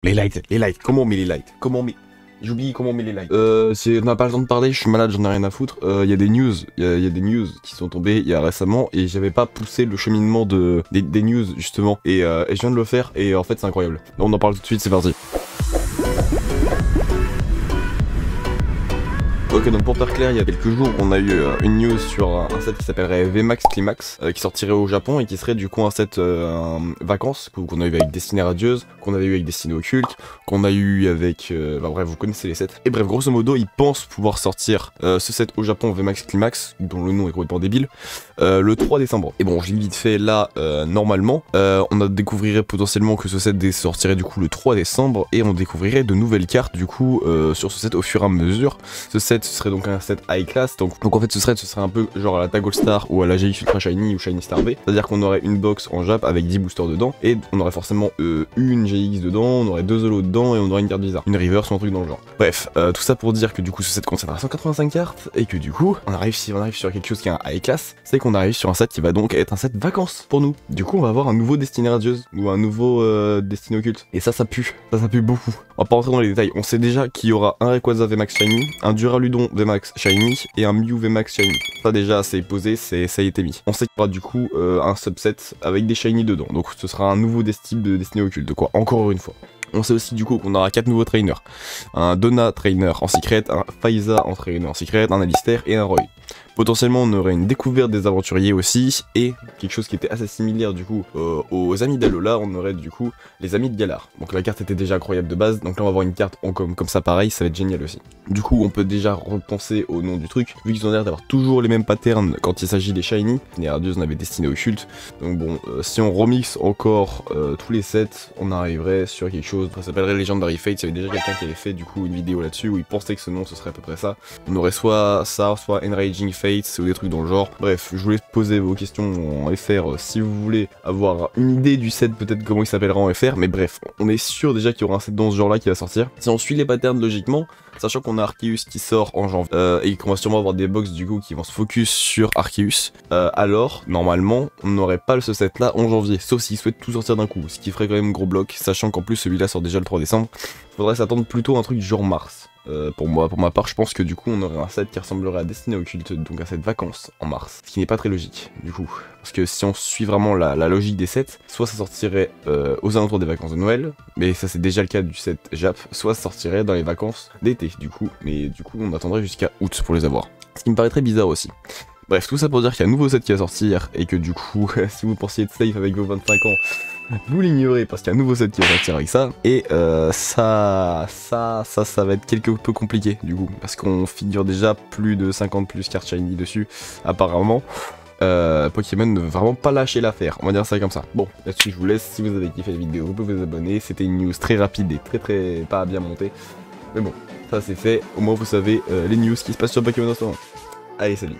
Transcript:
Les lights, comment on met les lights? Comment on met... J'oublie comment on met les lights. On n'a pas le temps de parler, je suis malade, j'en ai rien à foutre. Il y a des news, il y a des news qui sont tombées il y a récemment et j'avais pas poussé le cheminement des news justement. Et je viens de le faire et en fait c'est incroyable. On en parle tout de suite, c'est parti. Ok, donc pour faire clair, il y a quelques jours, on a eu une news sur un set qui s'appellerait VMAX Climax, qui sortirait au Japon et qui serait du coup un set vacances qu'on a eu avec Destinée Radieuse, qu'on avait eu avec Destinée Occulte, qu'on a eu avec... bah bref, vous connaissez les sets. Et bref, grosso modo, ils pensent pouvoir sortir ce set au Japon VMAX Climax, dont le nom est complètement débile, le 3 décembre. Et bon, je l'ai vite fait là, normalement, on a découvrirait potentiellement que ce set sortirait du coup le 3 décembre et on découvrirait de nouvelles cartes du coup sur ce set au fur et à mesure. Ce set ce serait donc un set high class, donc en fait ce serait un peu genre à la Tag All Star ou à la GX Ultra Shiny ou Shiny Star B, c'est à dire qu'on aurait une box en Jap avec 10 boosters dedans et on aurait forcément une GX dedans, on aurait 2 holos dedans et on aurait une carte bizarre, une reverse ou un truc dans le genre. Bref, tout ça pour dire que du coup ce set contiendra 185 cartes et que du coup on arrive sur quelque chose qui est un high class, c'est qu'on arrive sur un set qui va donc être un set vacances pour nous. Du coup on va avoir un nouveau Destinée Radieuse ou un nouveau Destinée Occulte et ça pue beaucoup. On va pas rentrer dans les détails, on sait déjà qu'il y aura un Rayquaza VMAX Shiny, un Duraludon VMAX Shiny et un Mew VMAX Shiny. Ça déjà c'est posé, ça a été mis. On sait qu'il y aura du coup un subset avec des Shiny dedans, donc ce sera un nouveau type de Destinée Occulte, quoi, encore une fois. On sait aussi du coup qu'on aura 4 nouveaux trainers. Un Donna Trainer en secret, un Faiza en trainer en secret, un Alistair et un Roy. Potentiellement on aurait une découverte des aventuriers aussi, et quelque chose qui était assez similaire du coup aux amis d'Alola, on aurait du coup les amis de Galar. Donc la carte était déjà incroyable de base, donc là on va avoir une carte comme ça pareil, ça va être génial aussi. Du coup on peut déjà repenser au nom du truc, vu qu'ils ont l'air d'avoir toujours les mêmes patterns quand il s'agit des Shiny. Les Radieuse on avait Destinée Occulte, donc bon, si on remixe encore tous les sets, on arriverait sur quelque chose, ça s'appellerait Legendary Fate, il y avait déjà quelqu'un qui avait fait du coup une vidéo là-dessus où il pensait que ce nom ce serait à peu près ça. On aurait soit ça, soit Enraging Fates ou des trucs dans le genre. Bref, je voulais poser vos questions en FR si vous voulez avoir une idée du set, peut-être comment il s'appellera en FR, mais bref, on est sûr déjà qu'il y aura un set dans ce genre là qui va sortir. Si on suit les patterns logiquement, sachant qu'on a Arceus qui sort en janvier et qu'on va sûrement avoir des box du coup qui vont se focus sur Arceus, alors normalement on n'aurait pas ce set là en janvier, sauf s'ils souhaitent tout sortir d'un coup, ce qui ferait quand même gros bloc, sachant qu'en plus celui-là sort déjà le 3 décembre. Faudrait s'attendre plutôt à un truc du genre mars. Pour ma part, je pense que du coup on aurait un set qui ressemblerait à Destinée Occulte, donc un set vacances en mars, ce qui n'est pas très logique du coup. Parce que si on suit vraiment la logique des sets, soit ça sortirait aux alentours des vacances de Noël, mais ça c'est déjà le cas du set Jap, soit ça sortirait dans les vacances d'été du coup, mais du coup on attendrait jusqu'à août pour les avoir. Ce qui me paraît très bizarre aussi. Bref, tout ça pour dire qu'il y a un nouveau set qui va sortir et que du coup, si vous pensiez être safe avec vos 25 ans, vous l'ignorez parce qu'il y a un nouveau set qui va sortir avec ça. Et ça va être quelque peu compliqué du coup, parce qu'on figure déjà plus de 50 plus cartes shiny dessus, apparemment. Pokémon ne veut vraiment pas lâcher l'affaire, on va dire ça comme ça. Bon, là-dessus je vous laisse, si vous avez kiffé la vidéo, vous pouvez vous abonner, c'était une news très rapide et très pas bien montée. Mais bon, ça c'est fait, au moins vous savez les news qui se passent sur Pokémon en ce moment. Allez, salut.